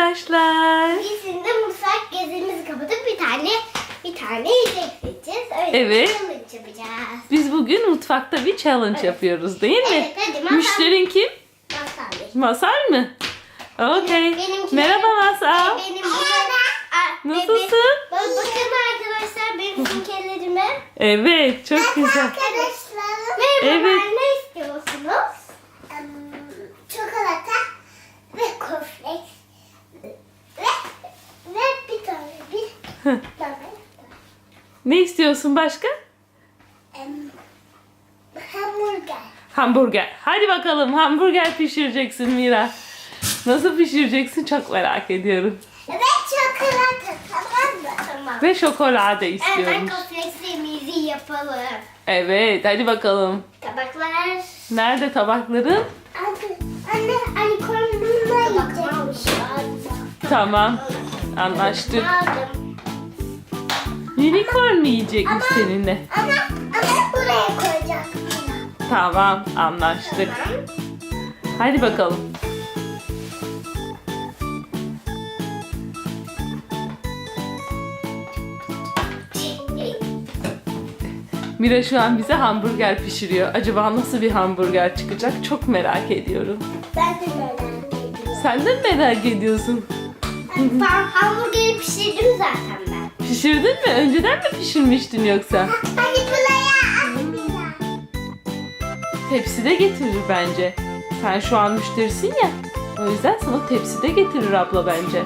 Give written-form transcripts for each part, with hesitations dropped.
arkadaşlar. Biz şimdi mutfak gezimizi kapatıp bir tane yiyecek seçeceğiz. Öyle Evet. bir challenge yapacağız. Biz bugün mutfakta bir challenge yapıyoruz değil mi? Evet, hadi Masal. Müşterin kim? Masal Bey. Masal mı? Okey. Benimkiler- Merhaba Masal. Benim Nasılsın? Bakın arkadaşlar benim sinkelerime. Evet, çok güzel. Arkadaşlarım. Merhaba, Evet. ne istiyorsunuz? Çikolata ve cornflakes. Ve bir tane. Ne istiyorsun başka? Hamburger. Hamburger. Hadi bakalım hamburger pişireceksin Mira. Nasıl pişireceksin çok merak ediyorum. Ve çikolata, tamam mı? Tamam. Ve şokolade Hemen istiyorum. cornflakes'imizi yapalım. Evet, hadi bakalım. Tabaklar. Nerede tabakların? Anne kornflakes'la yiyecekmiş. Tamam. Anlaştık. Aldım. Unicorn mu yiyecekmiş seninle? Ama buraya koyacağım. Tamam, anlaştık. Hadi bakalım. Mira şu an bize hamburger pişiriyor. Acaba nasıl bir hamburger çıkacak? Çok merak ediyorum. Ben de merak ediyorum. Sen de mi merak ediyorsun? Ben hamburgeri pişirdim zaten ben. Pişirdin mi? Önceden mi pişirmiştin yoksa? Hadi buraya atmayacağım. Tepside getirir bence. Sen şu an müşterisin ya. O yüzden sana tepside getirir abla bence.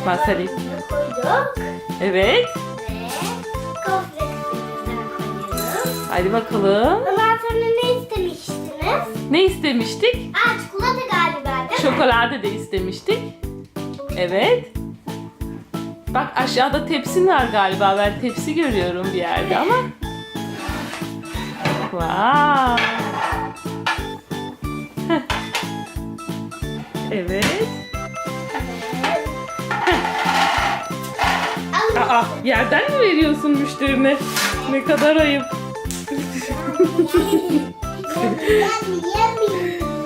Masali. Koyduk. Evet. Ve cornflakes'imizi koyuyoruz. Hadi bakalım. Ondan sonra ne istemiştiniz? Ne istemiştik? Çikolata galiba değil mi? Şokolade de istemiştik. Evet. Bak aşağıda tepsin var galiba. Ben tepsi görüyorum bir yerde ama. Wow. Heh. Evet. Aa, yerden mi veriyorsun müşterine? Ne kadar ayıp.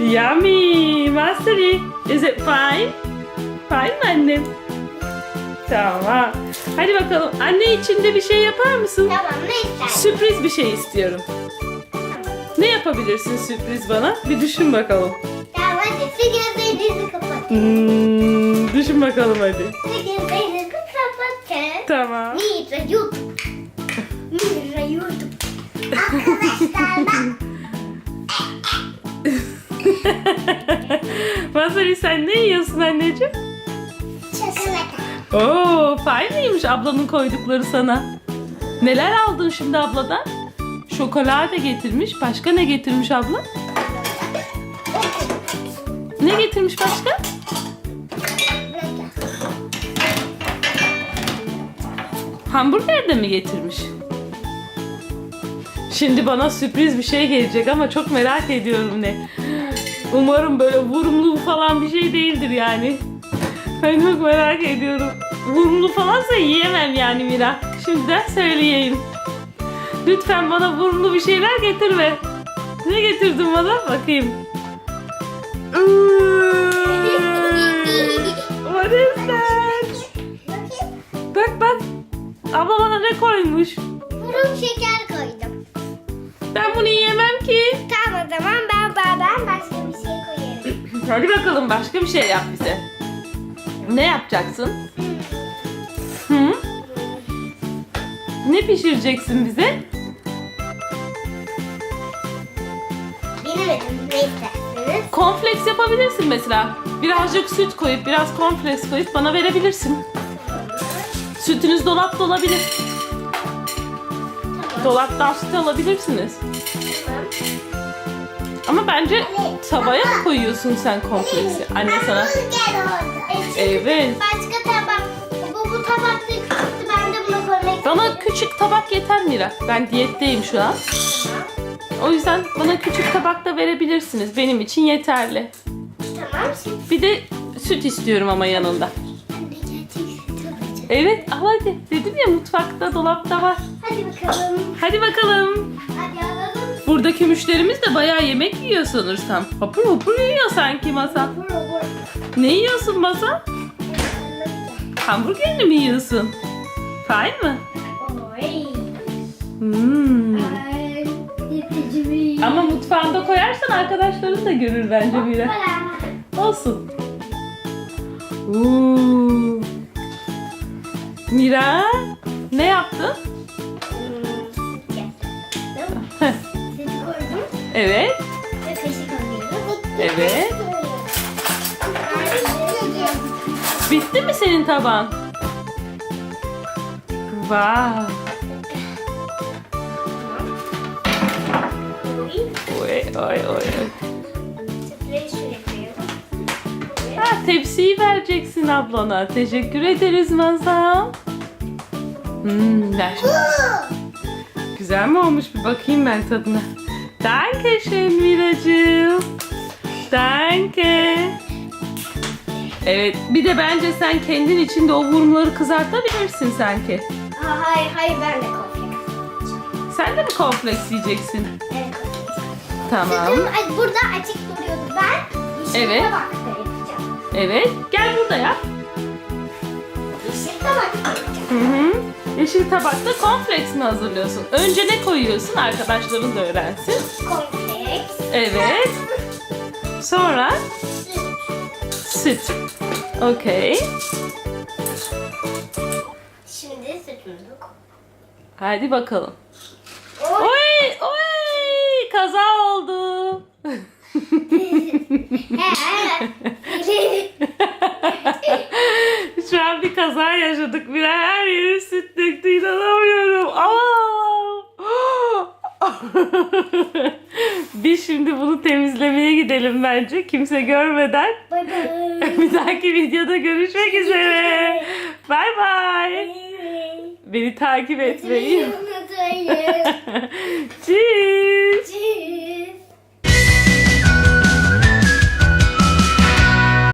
Yummy. Masari. Is it fine? Fine mi annem? Tamam. Hadi bakalım. Anne için de bir şey yapar mısın? Tamam, ne istersin? Sürpriz bir şey istiyorum. Ne yapabilirsin sürpriz bana? Bir düşün bakalım. Tamam, hadi siz gözlerinizi kapatın. Düşün bakalım hadi. Siz gözlerinizi kapatın. Tamam. Mira YouTube. Mira YouTube. Arkadaşlar bak. Masari sen ne yiyorsun anneciğim? Çikolata. Oo, fine miymiş ablanın koydukları sana? Neler aldın şimdi abladan? Şokolade getirmiş. Başka ne getirmiş abla? Ne getirmiş başka? Hamburger de mi getirmiş? Şimdi bana sürpriz bir şey gelecek ama çok merak ediyorum ne. Umarım böyle vurumlu falan bir şey değildir yani. Ben çok merak ediyorum. Vurumlu falansa yiyemem yani Mira. Şimdiden söyleyeyim. Lütfen bana vurumlu bir şeyler getirme. Ne getirdin bana? Bakayım. What is that? Bak bak. Abla bana ne koymuş? Burun şeker koydum. Ben bunu yiyemem ki. Tamam, o zaman ben başka bir şey koyarım. Hadi bakalım başka bir şey yap bize. Ne yapacaksın? Hı? Ne pişireceksin bize? Bilemedim, ne istersiniz? Cornflakes yapabilirsin mesela. Birazcık süt koyup biraz cornflakes koyup bana verebilirsin. Sütünüz dolapta olabilir. Dolaptan süt alabilirsiniz. Tamam. Ama bence tavaya mı koyuyorsun sen cornflakes'i? Anne sana. Hamburger orada. Evet. Başka tabak. Bu tabakta küçüktü, ben de buna koymak Bana küçük tabak yeter Mira. Ben diyetteyim şu an. O yüzden bana küçük tabak da verebilirsiniz. Benim için yeterli. Tamam, şimdi Bir de süt istiyorum ama yanında. ben de gerçek süt alacağım. Evet al hadi. Dedim ya mutfakta dolapta var. Hadi bakalım. Hadi bakalım. Hadi alalım Buradaki müşterimiz de bayağı yemek yiyor sanırsam. Hapur hapur yiyor sanki Masal. Ne yiyorsun Masal? Hamburgerini mi yiyorsun? Fay mı? Hmm. Ama mutfağında koyarsan arkadaşların da görür bence Mira. Olsun. Mira, ne yaptın? Evet. Evet. Bitti mi senin taban? Wow. Oy oy oy. Ha, tepsiyi vereceksin ablana. Teşekkür ederiz Masal. Ver şimdi. Güzel mi olmuş? Bir bakayım ben tadına. Dankeschön Miracığım. Danke. Evet, bir de bence sen kendin için de o vurumları kızartabilirsin sanki. Hayır ben de cornflakes. Sen de mi cornflakes yiyeceksin? Evet, cornflakes. Tamam. Sütüm burada açık duruyordu. Ben yeşil Evet. tabakta yapacağım. Evet, gel burada yap. Yeşil tabakta yapacağım. Hı. Yeşil tabakta cornflakes mi hazırlıyorsun? Önce ne koyuyorsun? Arkadaşların da öğrensin. Cornflakes. Evet. Sonra Süt. süt. Okey. Şimdi sütümüzü koy. Hadi bakalım. Oy. Oy oy kaza oldu. Şu an bir kaza yaşadık. Bir her yeri süt döktü. İnanamıyorum. Biz şimdi bunu temizlemeye gidelim bence. Kimse görmeden. Bye bye. Bir dahaki videoda görüşmek üzere. Bye bye. Beni takip etmeyi. Unutmayın. Tschüss.